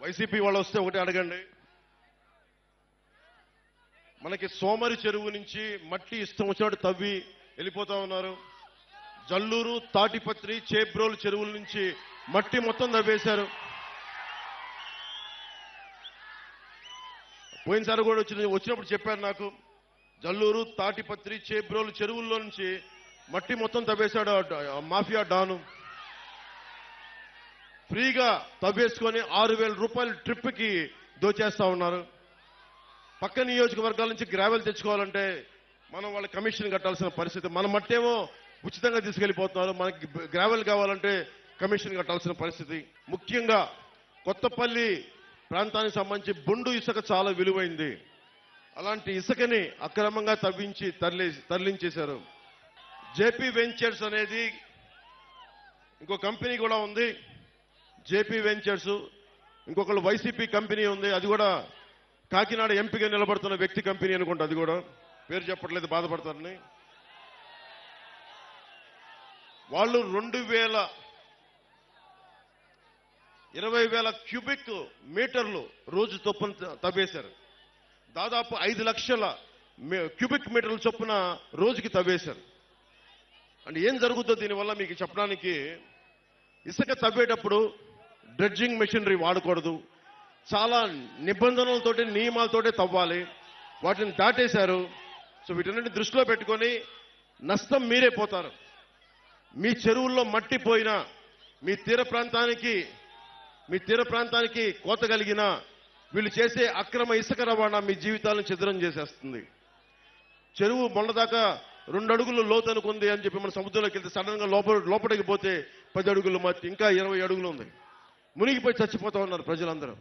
YCP వాళ్ళు వస్తే ఒకటి అడగండి. మనకి సోమరి చెరువు నుంచి మట్టి ఇష్టం వచ్చినట్టు తవ్వి వెళ్ళిపోతా ఉన్నారు. జల్లూరు, తాటిపత్రి, చేబ్రోలు చెరువుల నుంచి మట్టి మొత్తం తవ్వేశారు. పోయినసారి కూడా వచ్చినప్పుడు చెప్పారు నాకు, జల్లూరు, తాటిపత్రి, చేబ్రోలు చెరువుల్లో నుంచి మట్టి మొత్తం తవ్వేశాడు మాఫియా డాను. ఫ్రీగా తవ్వేసుకొని 6,000 రూపాయల ట్రిప్కి దోచేస్తా ఉన్నారు. పక్క నియోజకవర్గాల నుంచి గ్రావెల్ తెచ్చుకోవాలంటే మనం వాళ్ళ కమిషన్ కట్టాల్సిన పరిస్థితి. మన మట్టేమో ఉచితంగా తీసుకెళ్లిపోతున్నారు, మనకి గ్రావెల్ కావాలంటే కమిషన్ కట్టాల్సిన పరిస్థితి. ముఖ్యంగా కొత్తపల్లి ప్రాంతానికి సంబంధించి బొండు ఇసుక చాలా విలువైంది. అలాంటి ఇసుకని అక్రమంగా తవ్వించి తరలించేశారు. జేపీ వెంచర్స్ అనేది ఇంకో కంపెనీ కూడా ఉంది. జేపీ వెంచర్స్, ఇంకొకళ్ళు వైసీపీ కంపెనీ ఉంది. అది కూడా కాకినాడ ఎంపీగా నిలబడుతున్న వ్యక్తి కంపెనీ అనుకుంటా. అది కూడా పేరు చెప్పట్లేదు, బాధపడతారని. వాళ్ళు 20,000 క్యూబిక్ మీటర్లు రోజు చొప్పున తవ్వేశారు. దాదాపు 5 లక్షల క్యూబిక్ మీటర్ల చొప్పున రోజుకి తవ్వేశారు. అంటే ఏం జరుగుతుందో దీనివల్ల మీకు చెప్పడానికి, ఇసుక తవ్వేటప్పుడు డ్రెడ్జింగ్ మెషినరీ వాడకూడదు, చాలా నిబంధనలతోటి నియమాలతోటి తవ్వాలి. వాటిని దాటేశారు. సో వీటన్నిటిని దృష్టిలో పెట్టుకొని నష్టం మీరే పోతారు. మీ చెరువుల్లో మట్టి పోయినా, మీ తీర ప్రాంతానికి కోత కలిగిన వీళ్ళు చేసే అక్రమ ఇసుక రవాణా మీ జీవితాలను ఛిద్రం చేసేస్తుంది. చెరువు మొన్నదాకా 2 అడుగులు లోతు అనుకుంది అని చెప్పి మన సముద్రంలోకి వెళ్తే సడన్ గా లోపలికి పోతే 10 అడుగులు మట్టి, ఇంకా 20 అడుగులు ఉంది. మునిగిపోయి చచ్చిపోతా ఉన్నారు ప్రజలందరూ.